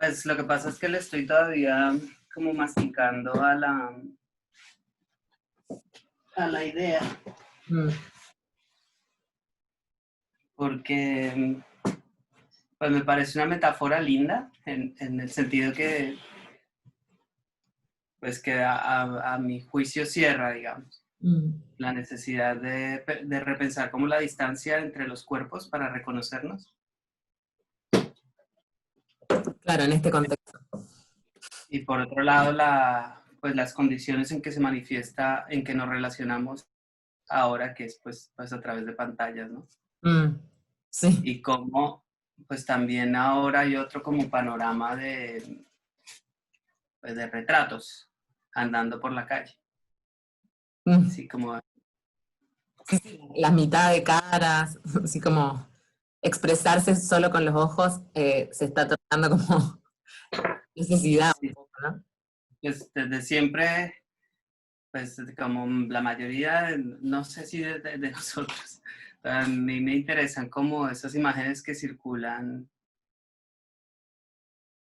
Pues lo que pasa es que le estoy todavía como masticando a la idea, Mm, porque pues me parece una metáfora linda en el sentido que, pues que a mi juicio cierra, digamos, mm. la necesidad de repensar como la distancia entre los cuerpos para reconocernos. Claro, en este contexto. Y por otro lado, pues las condiciones en que se manifiesta, en que nos relacionamos ahora, que es pues a través de pantallas, ¿no? Mm, sí. Y cómo, pues también ahora hay otro como panorama pues, de retratos andando por la calle. Mm. Así como, Sí, sí, la mitad de caras, así como expresarse solo con los ojos se está tornando como necesidad un sí, poco, ¿no? pues desde siempre, pues como la mayoría, no sé si de nosotros, a mí me interesan como esas imágenes que circulan,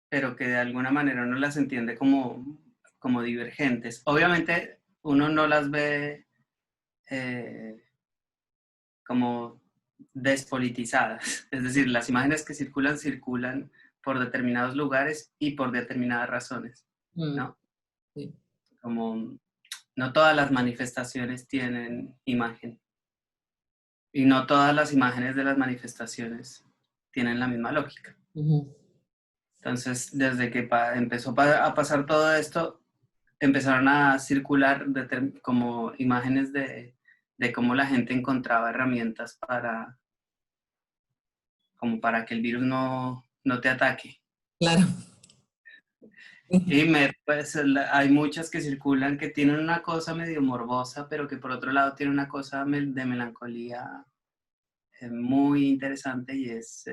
pero que de alguna manera uno las entiende como divergentes. Obviamente uno no las ve eh, como despolitizadas, es decir, las imágenes que circulan, circulan por determinados lugares y por determinadas razones, Mm, ¿no? sí. Como no todas las manifestaciones tienen imagen y no todas las imágenes de las manifestaciones tienen la misma lógica. Ujú. Entonces, desde que empezó a pasar todo esto, empezaron a circular como imágenes de cómo la gente encontraba herramientas como para que el virus no te ataque. Claro. Y pues, hay muchas que circulan que tienen una cosa medio morbosa, pero que por otro lado tienen una cosa de melancolía muy interesante y es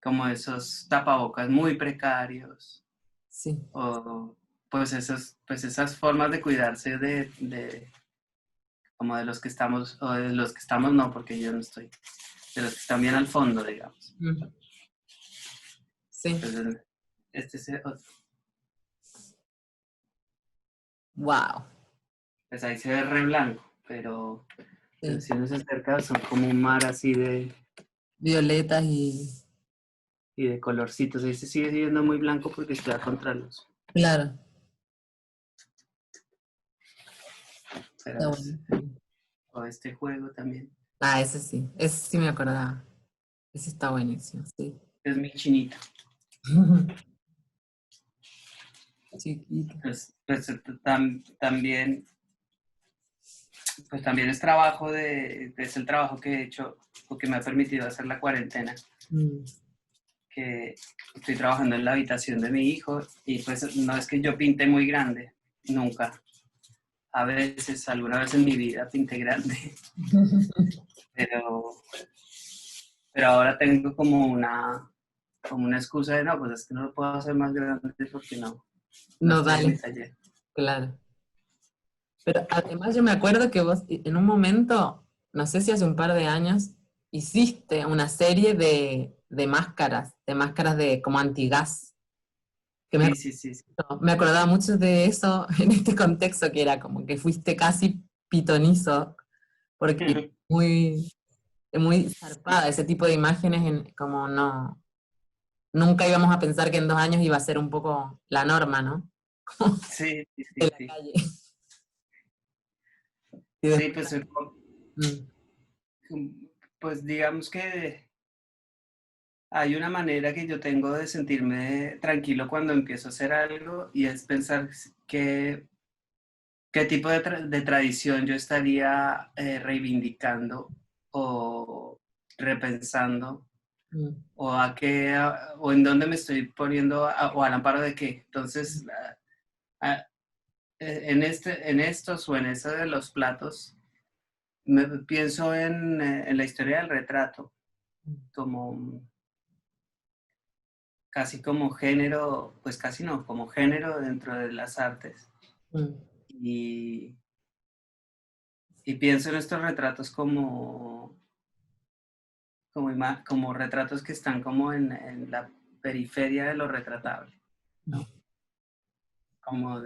como esos tapabocas muy precarios Sí. o pues esas formas de cuidarse como de los que estamos, o de los que estamos no, porque yo no estoy, de los que están bien al fondo, digamos. Mm, sí. Entonces, este es otro. Wow. Pues ahí se ve re blanco, pero Sí. si uno se acerca son como un mar así Violetas y. y de colorcitos. Ahí se sigue viendo muy blanco porque está contra luz. Claro. Pero Está bueno. o este juego también. Ah, ese sí. Ese sí me acordaba. Ese está buenísimo, sí. Es mi chinito. Chiquito. Pues también, pues también es trabajo es el trabajo que he hecho, porque me ha permitido hacer la cuarentena, Mm, que estoy trabajando en la habitación de mi hijo y pues no es que yo pinte muy grande, nunca. A veces, alguna vez en mi vida pinté grande, pero, pero ahora tengo como una excusa de no, pues es que no lo puedo hacer más grande porque no No, estoy en mi dale, taller. claro. Pero además yo me acuerdo que vos en un momento, no sé si hace un par de años, hiciste una serie de máscaras de como antigas, que Sí, sí, sí, sí. me acordaba mucho de eso en este contexto, que era como que fuiste casi pitonizo, porque muy, muy zarpada ese tipo de imágenes, como no, nunca íbamos a pensar que en 2 años iba a ser un poco la norma, ¿no? Sí, sí, De sí, la sí. calle. Y Sí, después, pues, mm, pues digamos que hay una manera que yo tengo de sentirme tranquilo cuando empiezo a hacer algo y es pensar qué tipo de tradición yo estaría reivindicando o repensando mm, o en dónde me estoy poniendo o al amparo de qué. Entonces, a- en estos o en eso de los platos, pienso en la historia del retrato como casi como género, pues casi no, como género dentro de las artes. mm, Y, y pienso en estos retratos como retratos que están como en la periferia de lo retratable. No. Como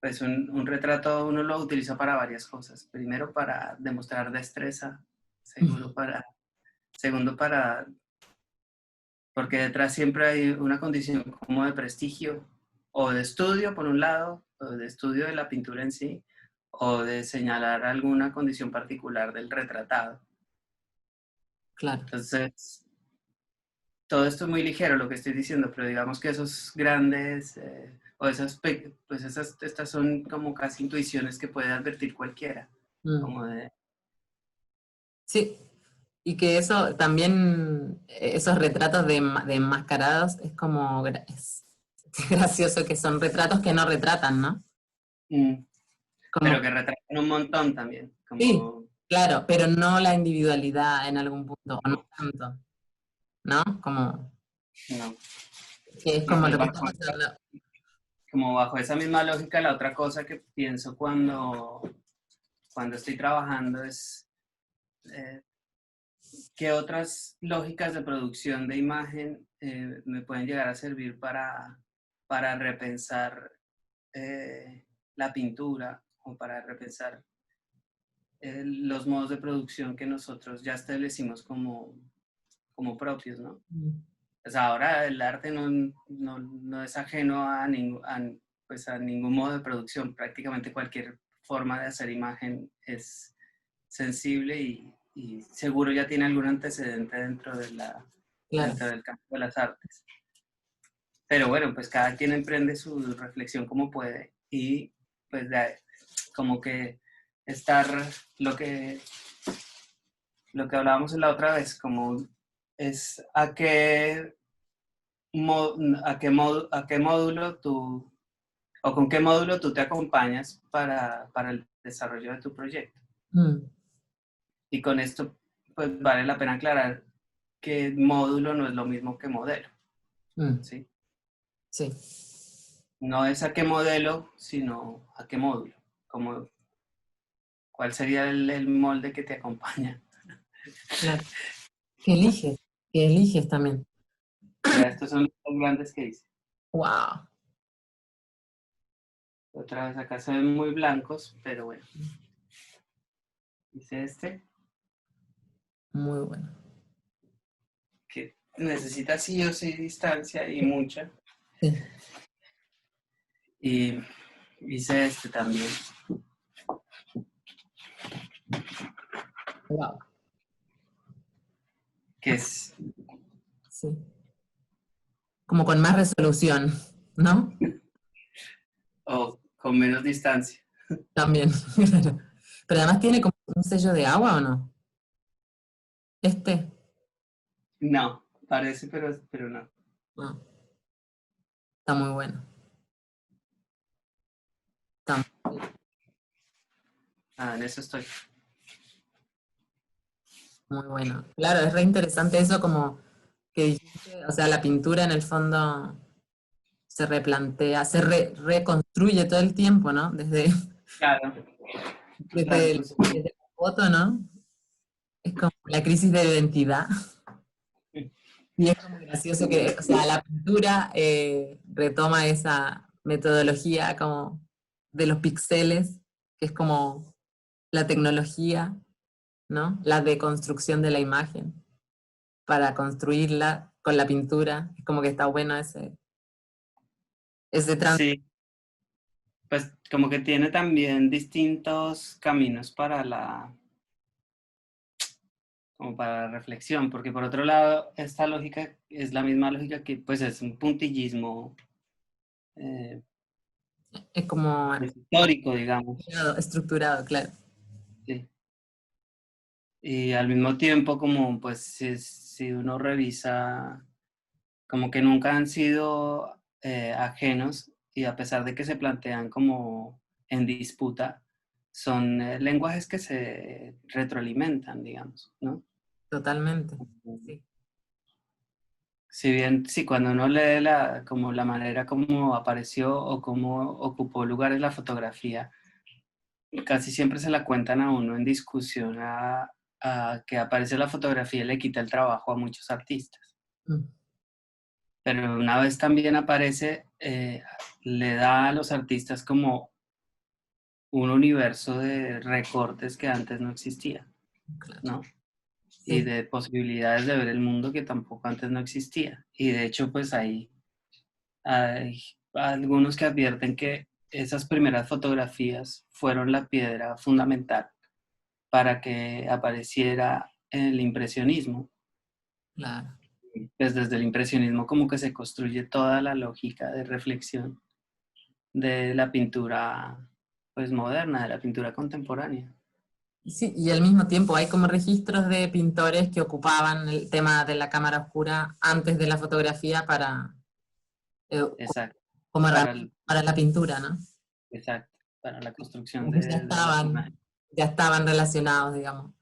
pues un retrato uno lo utiliza para varias cosas. Primero para demostrar destreza, segundo porque detrás siempre hay una condición como de prestigio o de estudio por un lado, o de estudio de la pintura en sí, o de señalar alguna condición particular del retratado. Claro. Entonces, todo esto es muy ligero lo que estoy diciendo, pero digamos que esos grandes, pues estas son como casi intuiciones que puede advertir cualquiera. Como de... Sí, y que eso también, esos retratos de enmascarados, es como, es gracioso que son retratos que no retratan, ¿no? Pero que retratan un montón también. Sí, claro, pero no la individualidad en algún punto, o no tanto, ¿no? Como, no. que es Y como pues lo que estamos hablando. como bajo esa misma lógica, la otra cosa que pienso cuando estoy trabajando es qué otras lógicas de producción de imagen me pueden llegar a servir para repensar la pintura o para repensar los modos de producción que nosotros ya establecimos como propios, ¿no? Pues ahora el arte no es ajeno pues a ningún modo de producción. Prácticamente cualquier forma de hacer imagen es sensible y seguro ya tiene algún antecedente dentro Claro. del campo de las artes. Pero bueno, pues cada quien emprende su reflexión como puede y pues como que estar lo que hablábamos la otra vez, como es a qué módulo tú, o con qué módulo tú te acompañas para el desarrollo de tu proyecto. Y con esto, pues vale la pena aclarar que módulo no es lo mismo que modelo. ¿Sí? Sí. No es a qué modelo, sino a qué módulo. Como, ¿cuál sería el molde que te acompaña? Claro. Que eliges también. Ya, estos son los grandes que hice. Wow. Otra vez acá se ven muy blancos, pero bueno. Hice este. Muy bueno. Que necesita sí o sí distancia y mucha. Sí. Y hice este también. Wow. Que es... Sí. Como con más resolución, ¿no? O con menos distancia. También. Pero además tiene como un sello de agua, ¿o no? Este. No, parece, pero no. No. Está muy bueno. Está En eso estoy. muy bueno. Claro, es re interesante eso como que dijiste, o sea, la pintura en el fondo se replantea, se reconstruye todo el tiempo, ¿no? Desde, Claro, claro, pues. desde la foto, ¿no? Es como la crisis de identidad. Y es como gracioso que, o sea, la pintura retoma esa metodología como de los píxeles, que es como la tecnología, ¿no? La deconstrucción de la imagen para construirla con la pintura. Es como que está bueno ese trance. Sí, pues como que tiene también distintos caminos como para la reflexión, porque por otro lado, esta lógica es la misma lógica que pues es un puntillismo Es como histórico, digamos. estructurado, claro. Sí. Y al mismo tiempo, como pues si uno revisa, como que nunca han sido ajenos y a pesar de que se plantean como en disputa, son lenguajes que se retroalimentan, digamos, ¿no? Totalmente. Sí. Si bien, sí, cuando uno lee como la manera como apareció o cómo ocupó lugar en la fotografía, casi siempre se la cuentan a uno en discusión a que aparece la fotografía y le quita el trabajo a muchos artistas. pero una vez también aparece, le da a los artistas como un universo de recortes que antes no existía, Claro. ¿no? Y Sí, de posibilidades de ver el mundo que tampoco antes no existía. Y de hecho, pues hay algunos que advierten que esas primeras fotografías fueron la piedra fundamental para que apareciera el impresionismo. claro. Pues desde el impresionismo como que se construye toda la lógica de reflexión de la pintura pues moderna, de la pintura contemporánea. Sí, y al mismo tiempo hay como registros de pintores que ocupaban el tema de la cámara oscura antes de la fotografía para, Exacto, como para herramienta para la pintura, ¿no? exacto, para la construcción Como que de las imágenes. ya estaban relacionados, digamos.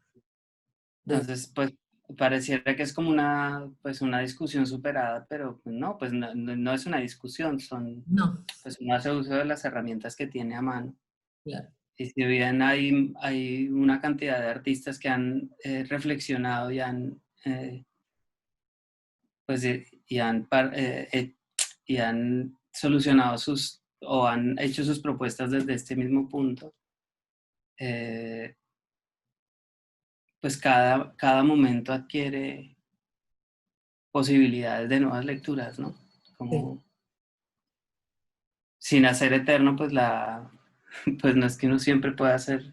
Desde- Entonces, pues pareciera que es como una discusión superada, pero pues, no, pues no es una discusión, no, pues uno hace uso de las herramientas que tiene a mano. claro. Y si bien hay una cantidad de artistas que han reflexionado pues, y han solucionado o han hecho sus propuestas desde este mismo punto, eh, pues cada momento adquiere posibilidades de nuevas lecturas, ¿no? Sí. Como sin hacer eterno, pues pues no es que uno siempre pueda hacer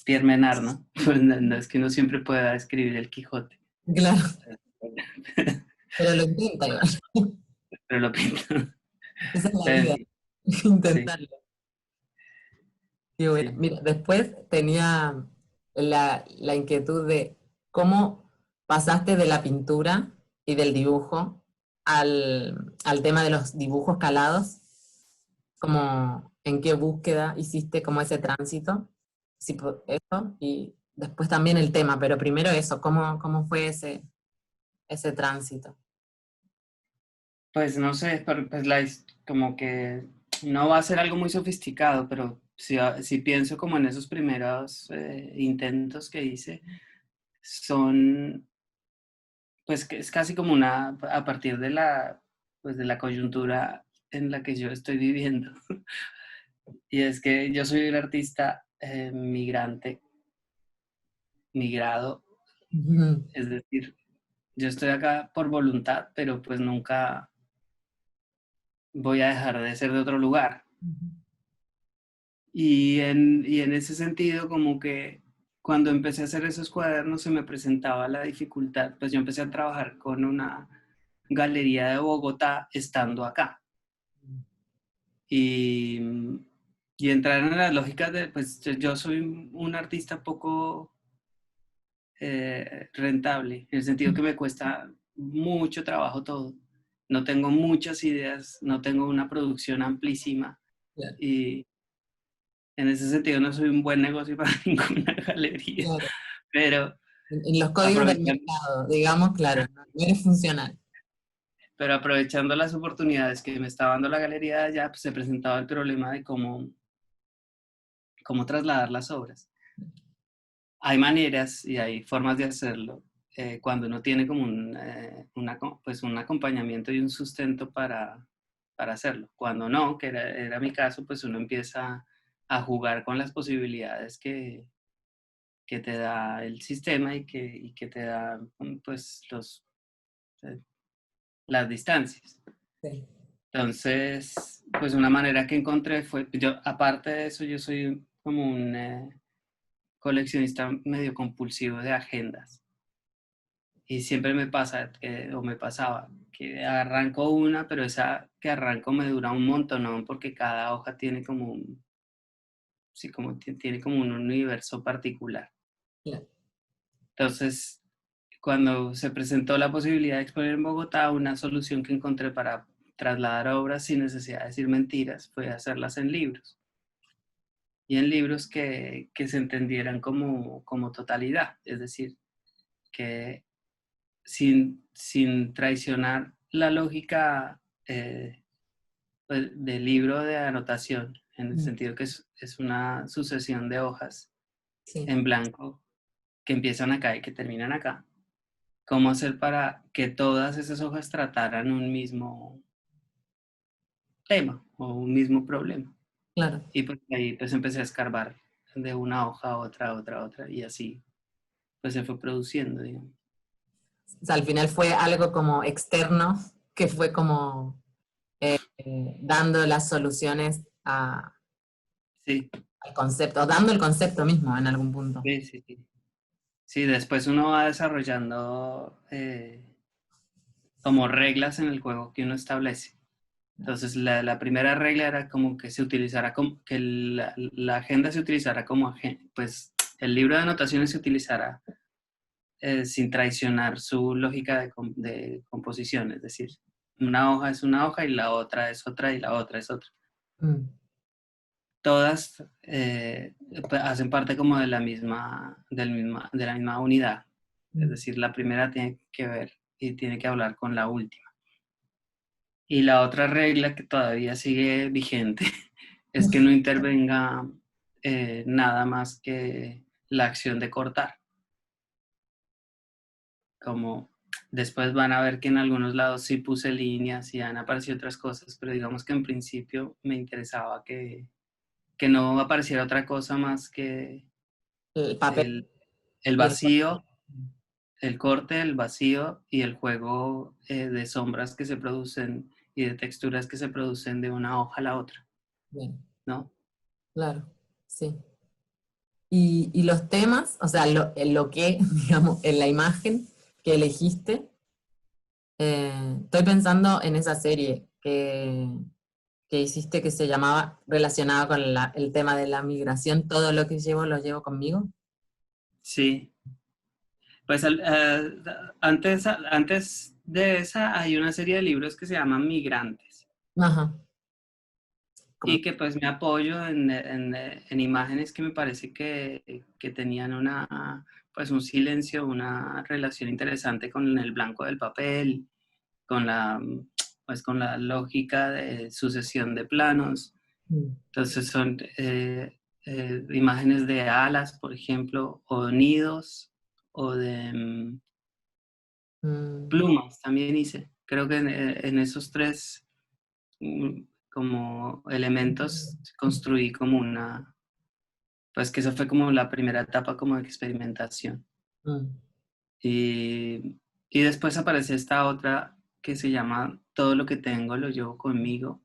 Pierre Menard, ¿no? Pues no es que uno siempre pueda escribir el Quijote. Claro, pero lo intenta igual. Pero lo pinto. Esa es la Entonces, vida, sí, intentarlo. Qué bueno. sí. Mira, después tenía la inquietud de cómo pasaste de la pintura y del dibujo al tema de los dibujos calados, como en qué búsqueda hiciste como ese tránsito, sí, eso, y después también el tema, pero primero eso, cómo fue ese tránsito. Pues no sé, pero pues como que no va a ser algo muy sofisticado, pero si pienso como en esos primeros intentos que hice, son, pues que es casi como a partir de pues de la coyuntura en la que yo estoy viviendo. Y es que yo soy un artista migrante, migrado, Ujú. es decir, yo estoy acá por voluntad, pero pues nunca voy a dejar de ser de otro lugar. Y en ese sentido, como que cuando empecé a hacer esos cuadernos se me presentaba la dificultad, pues yo empecé a trabajar con una galería de Bogotá estando acá. Y, y entrar en las lógicas de, pues yo soy un artista poco rentable, en el sentido que me cuesta mucho trabajo todo. No tengo muchas ideas, no tengo una producción amplísima Claro, y en ese sentido no soy un buen negocio para ninguna galería, claro. pero En los códigos del aprovechando, mercado, digamos, claro, no eres funcional. pero aprovechando las oportunidades que me estaba dando la galería de allá, pues se presentaba el problema de cómo trasladar las obras. Hay maneras y hay formas de hacerlo cuando uno tiene como pues un acompañamiento y un sustento para hacerlo. Cuando no, que era mi caso, pues uno empieza a jugar con las posibilidades que te da el sistema y que te da pues eh, las distancias. Sí. Entonces, pues una manera que encontré fue, yo aparte de eso, yo soy como un coleccionista medio compulsivo de agendas. Y siempre me pasa, o me pasaba, que arranco una, pero esa que arranco me dura un montón, porque cada hoja tiene como sí, tiene como un universo particular. Claro. Entonces, cuando se presentó la posibilidad de exponer en Bogotá, una solución que encontré para trasladar obras sin necesidad de decir mentiras fue hacerlas en libros. Y en libros que se entendieran como totalidad, es decir, que sin traicionar la lógica pues, del libro de anotación, en el Mm, sentido que es una sucesión de hojas sí, en blanco que empiezan acá y que terminan acá, cómo hacer para que todas esas hojas trataran un mismo tema o un mismo problema. Claro. Y pues ahí pues empecé a escarbar de una hoja a otra, otra, otra, y así pues se fue produciendo, digamos. O sea, al final fue algo como externo, que fue como dando las soluciones Sí, al concepto, o dando el concepto mismo en algún punto. sí, sí, sí. Sí, después uno va desarrollando como reglas en el juego que uno establece. Entonces, la primera regla era como que se utilizara como, que la agenda se utilizara como agenda, pues el libro de anotaciones se utilizara sin traicionar su lógica de composición, es decir, una hoja es una hoja y la otra es otra y la otra es otra. Mm. Todas hacen parte como de de la misma unidad, es decir, la primera tiene que ver y tiene que hablar con la última. Y la otra regla que todavía sigue vigente es que no intervenga nada más que la acción de cortar. Como después van a ver que en algunos lados sí puse líneas y han aparecido otras cosas, pero digamos que en principio me interesaba que no apareciera otra cosa más que El papel el, el y el... vacío, el corte, el vacío y el juego de sombras que se producen y de texturas que se producen de una hoja a la otra, Bien, ¿no? claro, sí. Y los temas, o sea, lo que, digamos, en la imagen que elegiste, estoy pensando en esa serie que hiciste que se llamaba, relacionada con el tema de la migración, todo lo que llevo lo llevo conmigo. Sí. Pues antes de esa hay una serie de libros que se llaman Migrantes Ajá. Como, y que pues me apoyo en imágenes que me parece que tenían pues un silencio, una relación interesante con el blanco del papel, con pues con la lógica de sucesión de planos. mm, Entonces son imágenes de alas, por ejemplo, o nidos, o de mm, plumas también hice. Creo que en esos tres como elementos construí como pues que eso fue como la primera etapa como de experimentación. mm, Y, y después aparece esta otra que se llama Todo lo que tengo lo llevo conmigo,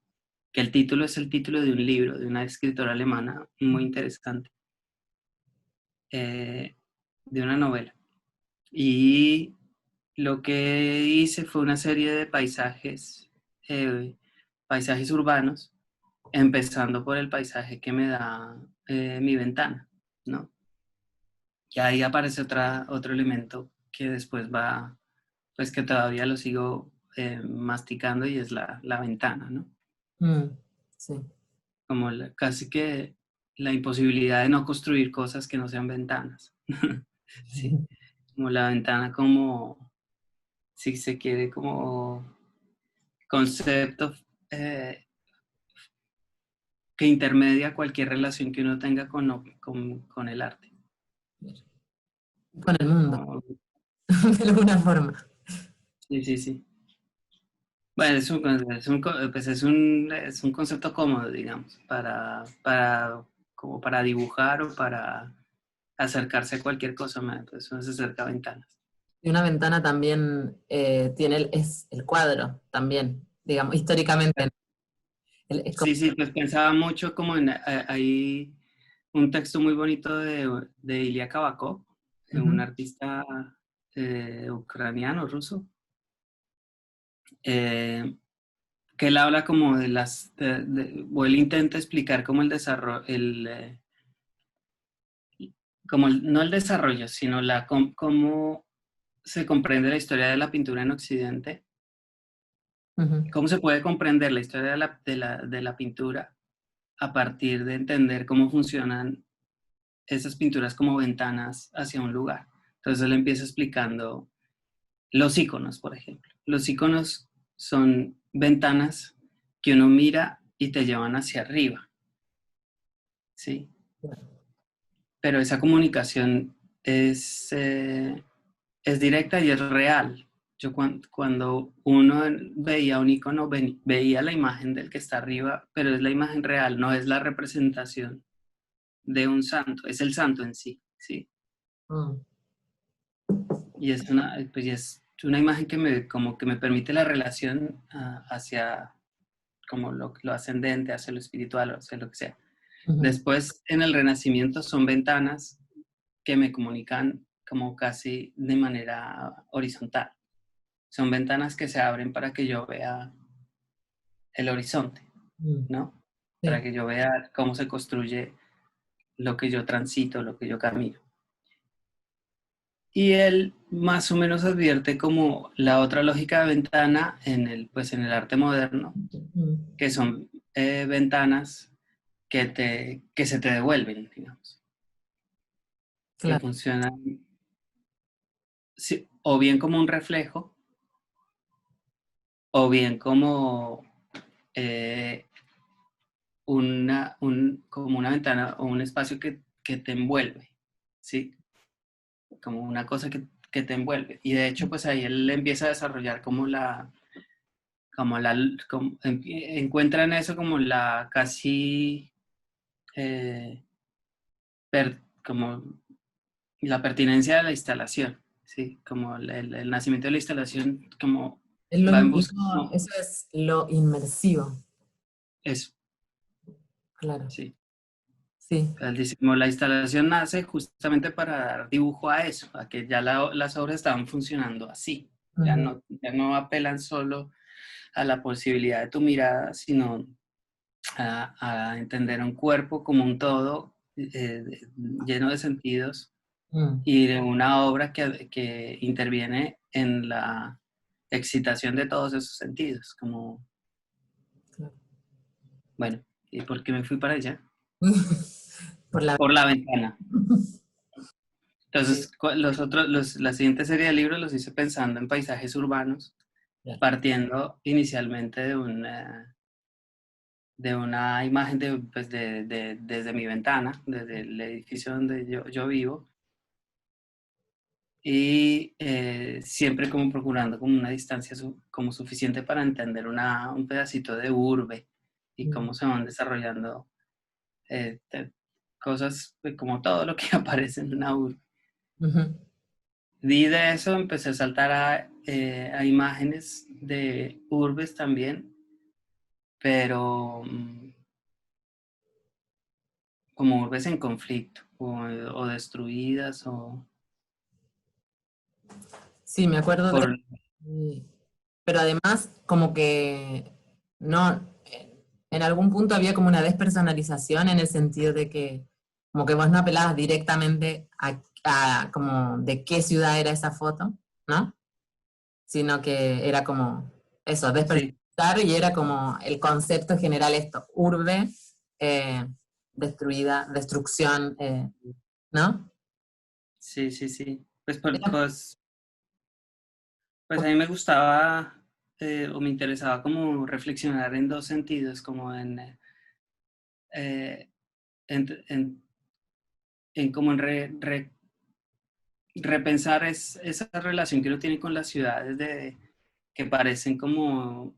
que el título es el título de un libro de una escritora alemana muy interesante, eh, de una novela. Y lo que hice fue una serie de paisajes urbanos, empezando por el paisaje que me da mi ventana, ¿no? Y ahí aparece otro elemento que después pues que todavía lo sigo masticando y es la ventana, ¿no? mm, sí. Como casi que la imposibilidad de no construir cosas que no sean ventanas. Sí, como la ventana como, si se quiere, como concepto que intermedia cualquier relación que uno tenga con el arte. Con el mundo, Como- de alguna forma. sí, sí, sí. Bueno, pues es un concepto cómodo, digamos, como para dibujar o para acercarse a cualquier cosa, pues uno se acerca a ventanas. Y una ventana también tiene es el cuadro, también, digamos, históricamente. Es como, Sí, sí, pues pensaba mucho como hay un texto muy bonito de Ilya Kabakov, un ujú, artista ucraniano, ruso, eh, que él habla como o él intenta explicar como el desarrollo, no el desarrollo, sino cómo se comprende la historia de la pintura en Occidente, ujú, cómo se puede comprender la historia de la pintura a partir de entender cómo funcionan esas pinturas como ventanas hacia un lugar. Entonces él empieza explicando los iconos, por ejemplo. Los iconos son ventanas que uno mira y te llevan hacia arriba, ¿sí? Pero esa comunicación es es directa y es real. Yo cuando uno veía un icono, veía la imagen del que está arriba, pero es la imagen real, no es la representación de un santo, es el santo en sí, ¿sí? Mm. Y es pues, y es una imagen que como que me permite la relación hacia como lo ascendente, hacia lo espiritual, o hacia lo que sea. Ujú. Después, en el Renacimiento, son ventanas que me comunican como casi de manera horizontal. Son ventanas que se abren para que yo vea el horizonte, Mm. ¿no? Para Sí. que yo vea cómo se construye lo que yo transito, lo que yo camino. Y él más o menos advierte como la otra lógica de ventana pues en el arte moderno, Mm. que son ventanas que se te devuelven, digamos, que Claro. funcionan sí, o bien como un reflejo, o bien como eh, como una ventana o un espacio que te envuelve, ¿sí? Como una cosa que te envuelve. Y de hecho, pues ahí él empieza a desarrollar como la, encuentra en eso como la casi, eh, como la pertinencia de la instalación, ¿sí? Como el nacimiento de la instalación, como va en busca, ¿no? Eso es lo inmersivo, Eso, claro. sí. Sí. Él dice, como la instalación nace justamente para dar dibujo a eso, a que ya las obras estaban funcionando así. Ujú. Ya no apelan solo a la posibilidad de tu mirada, sino a entender un cuerpo como un todo lleno de sentidos Mm. y de una obra que interviene en la excitación de todos esos sentidos, como, Claro. bueno, ¿y por qué me fui para allá? Por la... Por la ventana. Sí, Entonces, la siguiente serie de libros los hice pensando en paisajes urbanos, claro. partiendo inicialmente de una imagen pues desde mi ventana, desde el edificio donde yo vivo, y siempre como procurando como una distancia como suficiente para entender un pedacito de urbe y Mm. cómo se van desarrollando cosas como todo lo que aparece en una urbe. Ujú. Y de eso empecé a saltar a imágenes de urbes también, pero como urbes en conflicto o destruidas o Sí, me acuerdo de... por... Sí. Pero además, como que no, en algún punto había como una despersonalización en el sentido de que como que vos no apelabas directamente a como de qué ciudad era esa foto, ¿no? Sino que era como eso, Sí, despersonalizar y era como el concepto general esto, urbe, eh, destruida, destrucción, ¿no? sí, sí, sí. Era- Pues a mí me gustaba o me interesaba como reflexionar en dos sentidos, como eh, en, en, en como en repensar esa relación que uno tiene con las ciudades que parecen como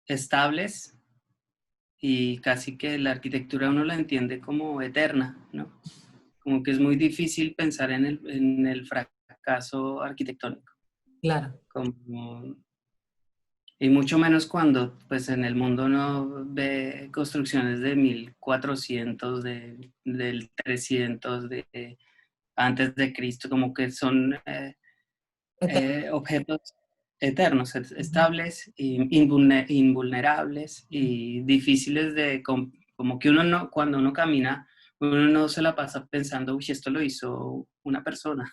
estables y casi que la arquitectura uno la entiende como eterna, ¿no? Como que es muy difícil pensar en el fracaso arquitectónico. claro, Como, y mucho menos cuando pues en el mundo uno ve construcciones de 1400, del 300, antes de Cristo, como que son objetos eternos, estables, invulnerables y difíciles como que uno no, cuando uno camina, uno no se la pasa pensando, uy, esto lo hizo una persona,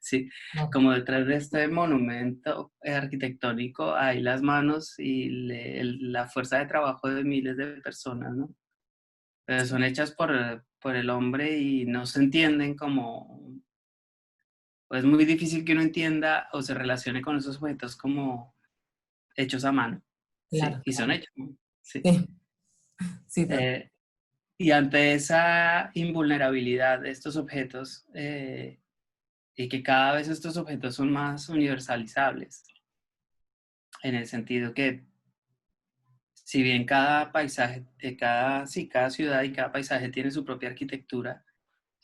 ¿sí? claro, Como detrás de este monumento arquitectónico hay las manos y la fuerza de trabajo de miles de personas, ¿no? Pero son hechas por el hombre y no se entienden como es muy difícil que uno entienda o se relacione con esos objetos como hechos a mano, ¿sí? claro, Y son hechos, ¿no? Sí. sí, sí, Eh, Y ante esa invulnerabilidad de estos objetos, y que cada vez estos objetos son más universalizables, en el sentido que si bien cada paisaje, sí, cada ciudad y cada paisaje tiene su propia arquitectura,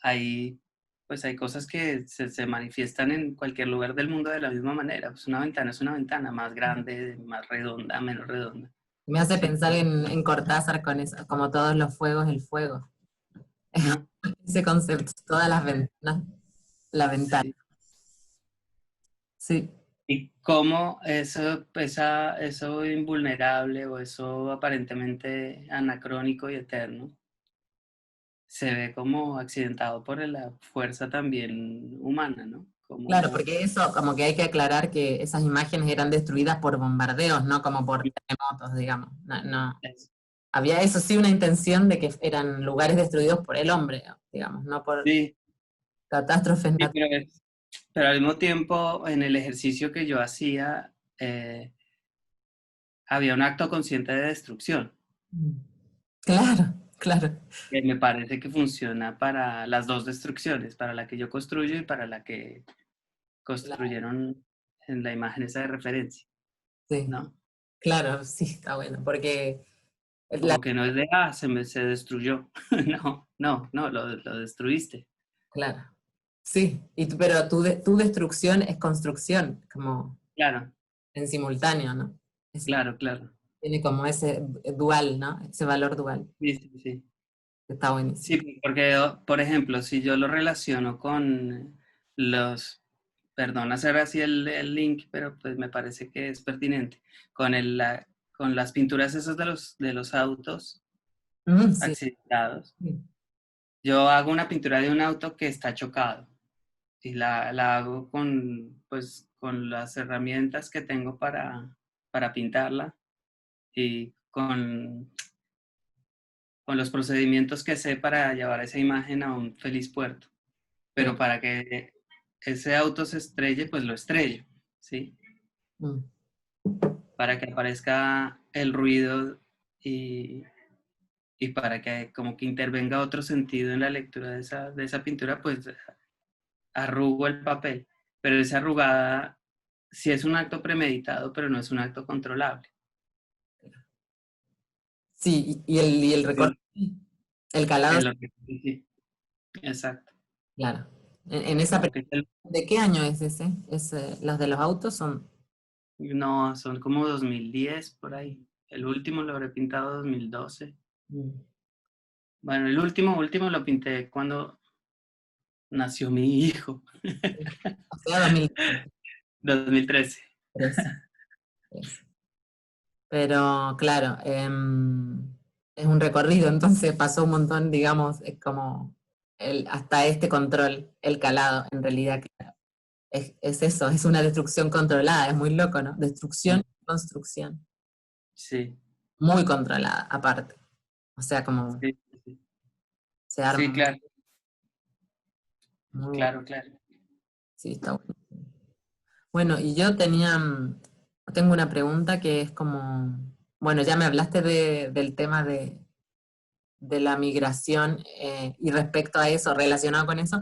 hay, pues hay cosas que se manifiestan en cualquier lugar del mundo de la misma manera. Pues una ventana es una ventana, más grande, más redonda, menos redonda. Me hace Sí. pensar en Cortázar con eso, como todos los fuegos, el fuego. Ah, Ese concepto, todas las ventanas, la ventana. sí. Sí, Y cómo eso invulnerable o eso aparentemente anacrónico y eterno se ve como accidentado por la fuerza también humana, ¿no? claro, Como, porque eso como que hay que aclarar que esas imágenes eran destruidas por bombardeos, no como por terremotos, digamos. No, no. es- Había eso sí una intención de que eran lugares destruidos por el hombre, digamos, no por sí, catástrofes sí, naturales. pero al mismo tiempo en el ejercicio que yo hacía había un acto consciente de destrucción, Claro, claro, que me parece que funciona para las dos destrucciones, para la que yo construyo y para la que claro, construyeron en la imagen esa de referencia, sí, ¿no? claro, sí, está bueno, porque la, Como que no es de, se destruyó. No, no, no, lo destruiste. claro, sí, pero tu destrucción es construcción, como Claro, en simultáneo, ¿no? claro, claro. Tiene como ese dual, ¿no? Ese valor dual, Sí, sí, sí. está buenísimo. Sí, porque, por ejemplo, si yo lo relaciono con los, perdón hacer así el link, pero pues me parece que es pertinente, con las pinturas esas de los autos Sí, accidentados. sí. Yo hago una pintura de un auto que está chocado y la hago con, pues, con las herramientas que tengo para pintarla y con los procedimientos que sé para llevar esa imagen a un feliz puerto. Sí. Pero para que ese auto se estrelle, pues lo estrello, ¿sí? Mm. Para que aparezca el ruido y, y para que como que intervenga otro sentido en la lectura de esa pintura, pues arrugo el papel. Pero esa arrugada sí es un acto premeditado, pero no es un acto controlable. Sí, y el recorte, el calado, En lo que, sí, exacto. claro. En esa Como que ¿de qué año es ese? Los de los autos son. no, son como 2010 por ahí. El último lo habré pintado 2012. Mm. Bueno, el último lo pinté cuando nació mi hijo, O sea, 2013. 2013. Pero claro, es un recorrido, entonces pasó un montón, digamos, es como hasta este control, el calado, en realidad, claro, es eso, es una destrucción controlada, es muy loco, ¿no? Destrucción y construcción, Sí, muy controlada, aparte. O sea, como sí, sí, se sí, arma claro, muy bueno. claro, claro. Sí, está bueno. Bueno, y yo tengo una pregunta que es como, bueno, ya me hablaste del tema de la migración y respecto a eso, relacionado con eso,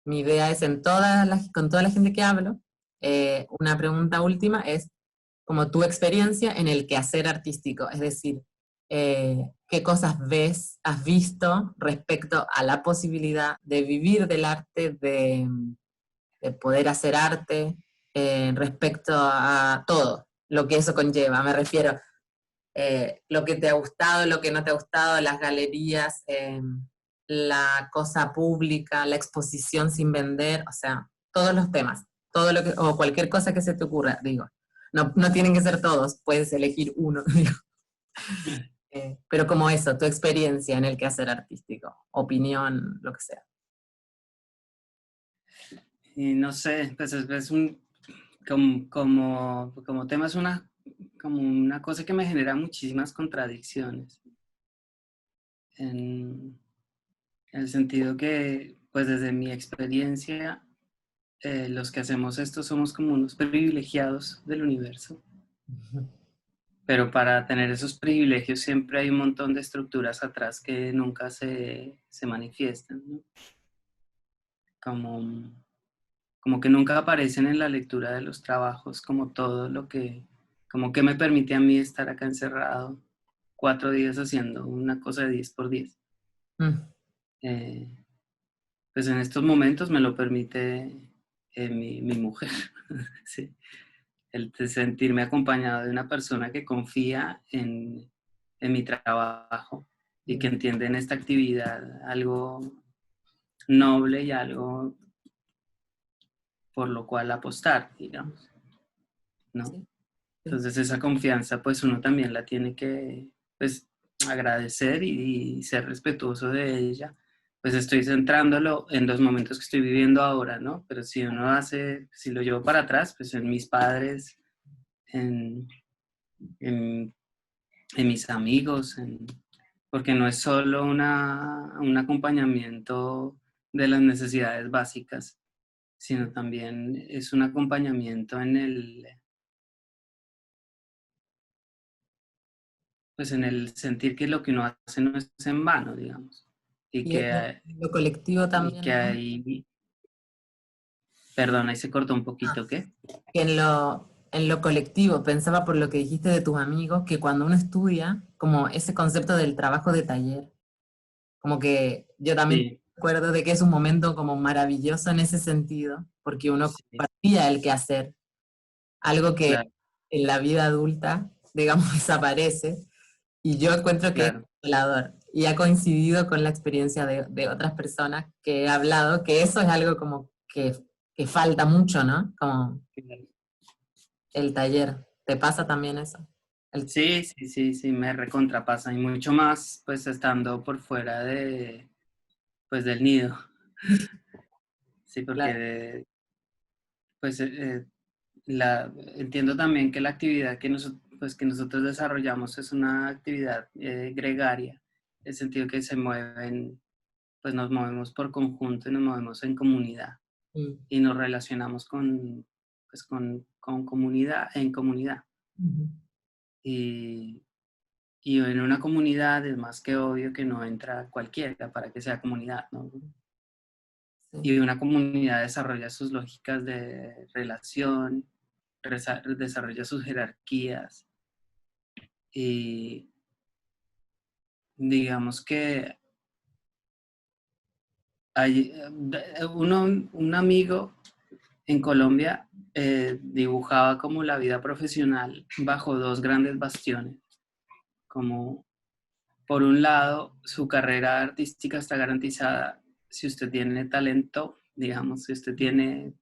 mi idea es con toda la gente que hablo, una pregunta última es como tu experiencia en el quehacer artístico, es decir, qué cosas has visto respecto a la posibilidad de vivir del arte, de poder hacer arte, respecto a todo lo que eso conlleva. Me refiero lo que te ha gustado, lo que no te ha gustado, las galerías, la cosa pública, la exposición sin vender, o sea, todos los temas, todo lo que, o cualquier cosa que se te ocurra, digo. No, no tienen que ser todos, puedes elegir uno, digo. Pero como eso, tu experiencia en el quehacer artístico, opinión, lo que sea. Y no sé, pues es un, como tema es como una cosa que me genera muchísimas contradicciones. En el sentido que, pues desde mi experiencia, los que hacemos esto somos como unos privilegiados del universo, pero para tener esos privilegios siempre hay un montón de estructuras atrás que nunca se manifiestan, ¿no? Como, como que nunca aparecen en la lectura de los trabajos, como todo lo que, como que me permite a mí estar acá encerrado 4 días haciendo una cosa de 10 por 10. Mm. Eh, pues en estos momentos me lo permite mi mujer, ¿sí? El de sentirme acompañado de una persona que confía en mi trabajo y que entiende en esta actividad algo noble y algo por lo cual apostar, digamos, ¿no? Sí, sí. Entonces esa confianza pues uno también la tiene que pues agradecer y ser respetuoso de ella. Pues estoy centrándolo en los momentos que estoy viviendo ahora, ¿no? Pero si uno hace, si lo llevo para atrás, pues en mis padres, en, en, en mis amigos, porque no es solo un acompañamiento de las necesidades básicas, sino también es un acompañamiento pues en el sentir que lo que uno hace no es en vano, digamos, y Y en lo colectivo que también, ¿no? hay, perdón, ahí se cortó un Ah, poquito, ¿qué? que en lo colectivo, pensaba por lo que dijiste de tus amigos, que cuando uno estudia, como ese concepto del trabajo de taller, como que yo también Sí, recuerdo de que es un momento como maravilloso en ese sentido, porque uno sí, compartía el quehacer, algo que claro, en la vida adulta, digamos, desaparece, y yo encuentro que es claro. consolador. Y ha coincidido con la experiencia de otras personas que he hablado, que eso es algo como que falta mucho, ¿no? Como el taller. ¿Te pasa también eso? El, Sí, sí, sí, sí, me recontrapasa y mucho más pues estando por fuera pues del nido, sí, claro. porque pues entiendo también que la actividad pues, que nosotros desarrollamos es una actividad gregaria, en el sentido que pues nos movemos por conjunto y nos movemos en comunidad Mm, y nos relacionamos pues, con comunidad, en comunidad. ujú, Y, y en una comunidad es más que obvio que no entra cualquiera para que sea comunidad, ¿no? sí. Y una comunidad desarrolla sus lógicas de relación, desarrolla sus jerarquías y digamos que hay un amigo en Colombia dibujaba como la vida profesional bajo dos grandes bastiones, como por un lado su carrera artística está garantizada si usted tiene talento, digamos, si usted tiene.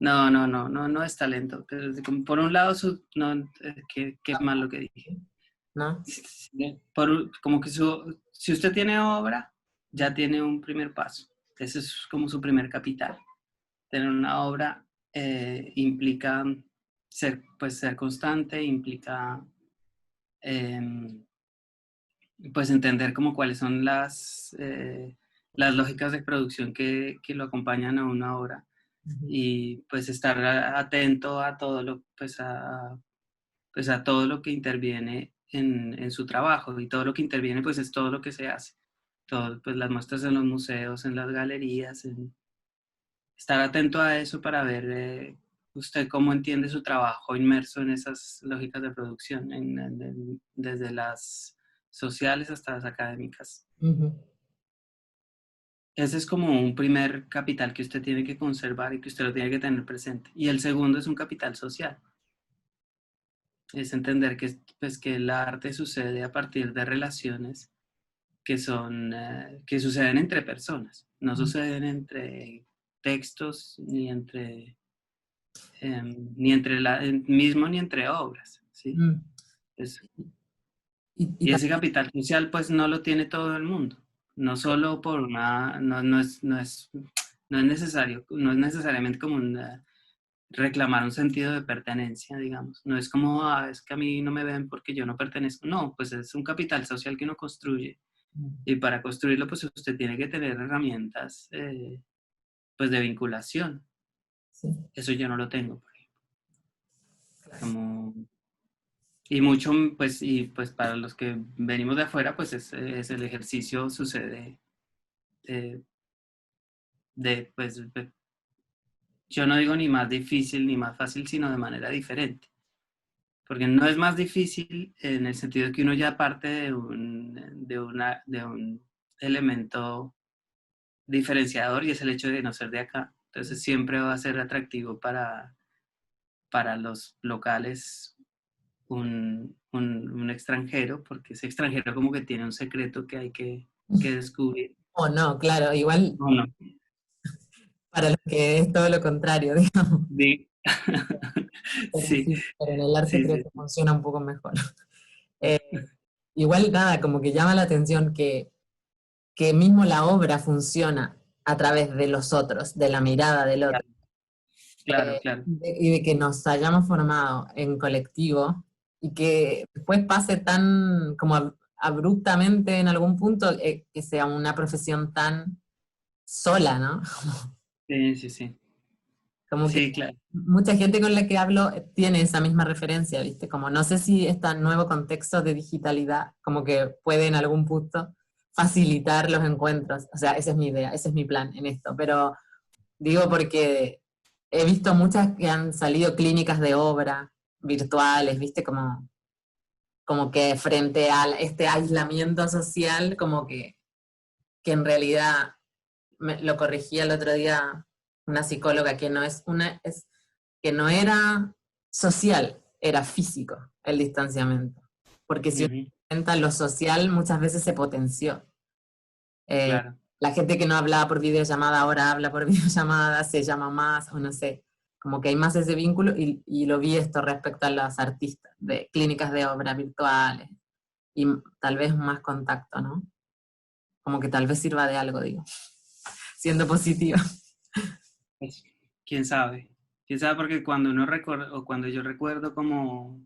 No es talento. Pero por un lado, no, qué mal lo que dije. ¿No? Como que si usted tiene obra, ya tiene un primer paso. Ese es como su primer capital. Tener una obra implica pues ser constante, implica em, pues entender como cuáles son las lógicas de producción que lo acompañan a una obra Ujú, y pues estar atento a todo pues a todo lo que interviene en su trabajo y todo lo que interviene pues es todo lo que se hace. Todo, pues las muestras en los museos, en las galerías, estar atento a eso para ver usted cómo entiende su trabajo inmerso en esas lógicas de producción, desde las sociales hasta las académicas. ujú, Ese es como un primer capital que usted tiene que conservar y que usted lo tiene que tener presente. Y el segundo es un capital social. Es entender pues, que el arte sucede a partir de relaciones que suceden entre personas, no ujú. suceden entre textos ni entre mismo ni entre obras, ¿sí? Mm. Es- Y y ese también, capital social pues no lo tiene todo el mundo, no solo por no es necesario, no es necesariamente como reclamar un sentido de pertenencia, digamos. No es como, es que a mí no me ven porque yo no pertenezco. No, pues es un capital social que uno construye. Y para construirlo, pues usted tiene que tener herramientas, pues de vinculación. sí, Eso yo no lo tengo, por ejemplo. claro. Como, Y mucho, pues, y pues para los que venimos de afuera, pues es el ejercicio sucede eh, yo no digo ni más difícil ni más fácil, sino de manera diferente. Porque no es más difícil en el sentido de que uno ya parte de un elemento diferenciador y es el hecho de no ser de acá. Entonces siempre va a ser atractivo para los locales un extranjero, porque ese extranjero como que tiene un secreto que hay que descubrir. O no, claro, igual Bueno, para los que es todo lo contrario, digamos. sí, Pero sí, sí, pero en el arte sí, creo sí, que funciona un poco mejor. Eh, igual nada, como que llama la atención que mismo la obra funciona a través de los otros, de la mirada del otro, claro, claro, claro. y de que nos hayamos formado en colectivo y que después pase tan como abruptamente en algún punto que sea una profesión tan sola, ¿no? Sí, sí, sí. Como que Sí, claro. mucha gente con la que hablo tiene esa misma referencia, ¿viste? Como no sé si este nuevo contexto de digitalidad como que puede en algún punto facilitar los encuentros. O sea, esa es mi idea, ese es mi plan en esto. Pero digo porque he visto muchas que han salido clínicas de obra virtuales, ¿viste? Como que frente a este aislamiento social, como que en realidad lo corregía el otro día una psicóloga que no es que no era social, era físico el distanciamiento. Porque si uno Ujú, intenta lo social, muchas veces se potenció. Eh, claro, la gente que no hablaba por videollamada ahora habla por videollamada, se llama más, o no sé, como que hay más ese vínculo y lo vi esto respecto a los artistas, de clínicas de obra virtuales y tal vez más contacto, ¿no? Como que tal vez sirva de algo, digo, siendo positiva. pues, quién sabe. Quién sabe porque cuando uno recuerda, o cuando yo recuerdo como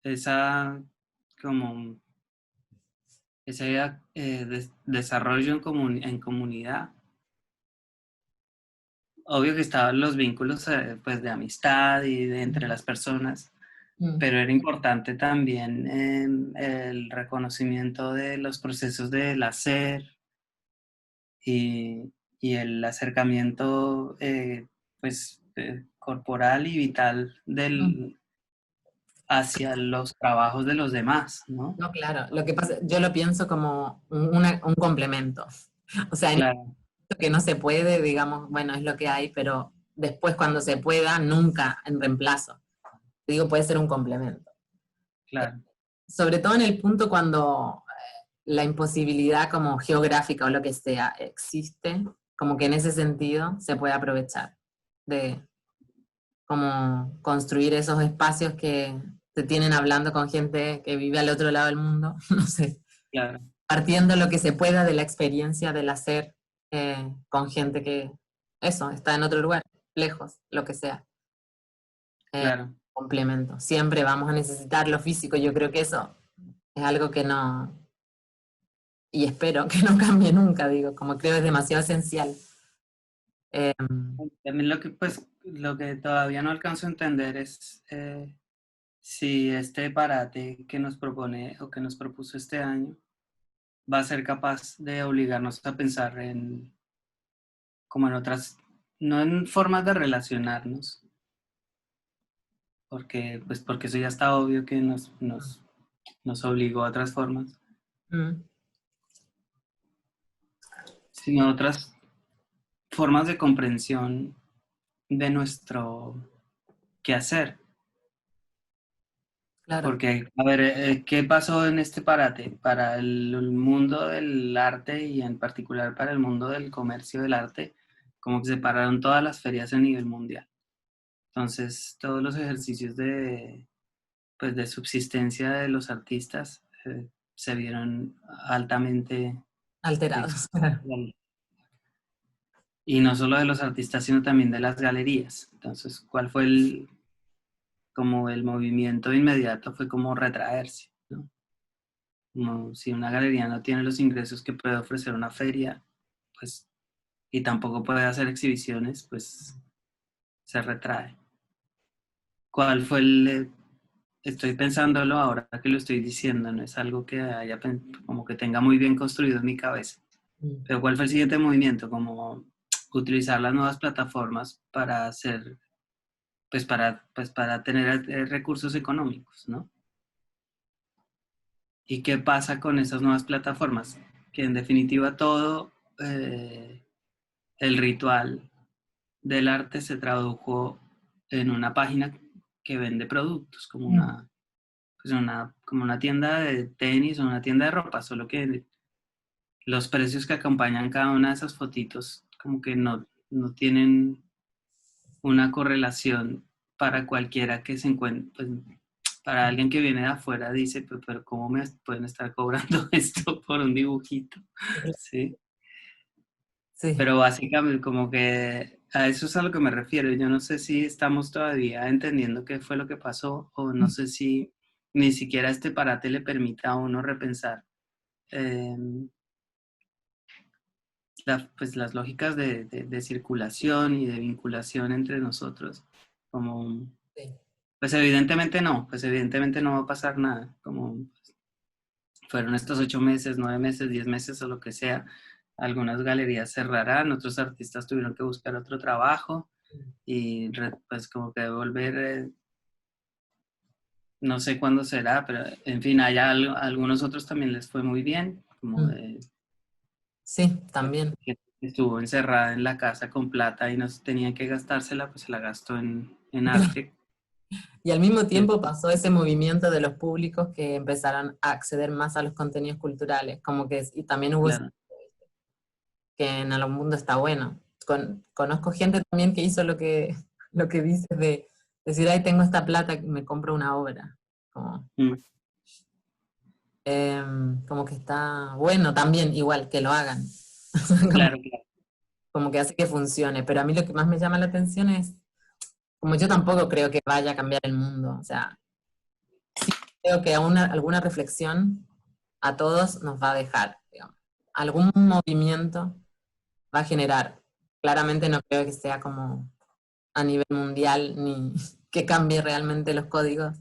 esa, como ese desarrollo en comunidad, obvio que estaban los vínculos pues de amistad y de entre las personas, Mm, pero era importante también el reconocimiento de los procesos del hacer y el acercamiento pues corporal y vital mm. hacia los trabajos de los demás, ¿no? No, claro. Lo que pasa, yo lo pienso como un complemento. O sea, en Claro, esto que no se puede, digamos, bueno, es lo que hay, pero después cuando se pueda, nunca en reemplazo. Digo, puede ser un complemento. claro, Sobre todo en el punto cuando la imposibilidad como geográfica o lo que sea existe, como que en ese sentido se puede aprovechar de como construir esos espacios que te tienen hablando con gente que vive al otro lado del mundo, no sé, claro, partiendo lo que se pueda de la experiencia del hacer con gente que, eso, está en otro lugar, lejos, lo que sea. Eh, claro. complemento. Siempre vamos a necesitar lo físico. Yo creo que eso es algo que no, y espero que no cambie nunca, digo, como creo es demasiado esencial. Eh, También lo que todavía no alcanzo a entender es si este parate que nos propone o que nos propuso este año va a ser capaz de obligarnos a pensar como en otras, no en formas de relacionarnos, porque eso ya está obvio que nos obligó a otras formas, mm, sino otras formas de comprensión de nuestro quehacer. claro. Porque, a ver, ¿qué pasó en este parate? Para el mundo del arte y en particular para el mundo del comercio del arte, como que se pararon todas las ferias a nivel mundial. Entonces, todos los ejercicios pues, de subsistencia de los artistas se vieron altamente Alterados. Claro. expuestos. Y no solo de los artistas, sino también de las galerías. Entonces, ¿cuál fue como el movimiento inmediato? Fue como retraerse, ¿no? Como si una galería no tiene los ingresos que puede ofrecer una feria, pues, y tampoco puede hacer exhibiciones, pues se retrae. ¿Cuál fue estoy pensándolo ahora que lo estoy diciendo, no es algo que haya como que tenga muy bien construido en mi cabeza. Pero ¿cuál fue el siguiente movimiento? Como utilizar las nuevas plataformas para hacer, para tener recursos económicos, ¿no? ¿Y qué pasa con esas nuevas plataformas? Que en definitiva todo el ritual del arte se tradujo en una página que vende productos, como como una tienda de tenis o una tienda de ropa, solo que los precios que acompañan cada una de esas fotitos como que no tienen una correlación para cualquiera que se encuentre, pues, para alguien que viene de afuera dice, pero ¿cómo me pueden estar cobrando esto por un dibujito? ¿Sí? Sí. Pero básicamente como que a eso es a lo que me refiero. Yo no sé si estamos todavía entendiendo qué fue lo que pasó o no sé si ni siquiera este parate le permita a uno repensar eh, pues las lógicas de circulación y de vinculación entre nosotros. Como, Sí. pues evidentemente no va a pasar nada. Como fueron estos 8 meses, 9 meses, 10 meses o lo que sea. Algunas galerías cerrarán, otros artistas tuvieron que buscar otro trabajo y pues como que volver, no sé cuándo será, pero en fin, algunos otros también les fue muy bien, como de Sí, también. que estuvo encerrada en la casa con plata y no tenía que gastársela, pues se la gastó en arte. Y al mismo tiempo pasó ese movimiento de los públicos que empezaron a acceder más a los contenidos culturales, como que, y también hubo Claro. que en algún mundo está bueno. Conozco gente también que hizo lo que dices de decir, ay, tengo esta plata, me compro una obra. Como, Mm, como que está bueno también, igual, que lo hagan. como, claro, claro. como que hace que funcione. Pero a mí lo que más me llama la atención es, como yo tampoco creo que vaya a cambiar el mundo, o sea, creo que alguna reflexión a todos nos va a dejar, digamos. Algún movimiento va a generar. Claramente no creo que sea como a nivel mundial ni que cambie realmente los códigos,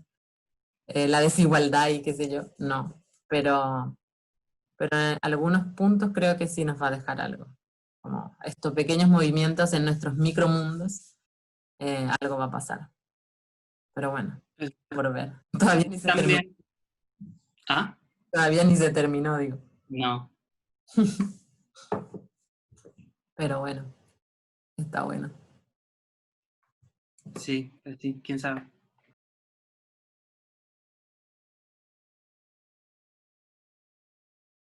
la desigualdad y qué sé yo, no. Pero en algunos puntos creo que sí nos va a dejar algo. Como estos pequeños movimientos en nuestros micromundos, algo va a pasar. Pero bueno, Pues, por ver. Todavía ni se terminó, también, ah, todavía ni se terminó, digo. no, Pero bueno, está bueno. sí, pues sí, quién sabe.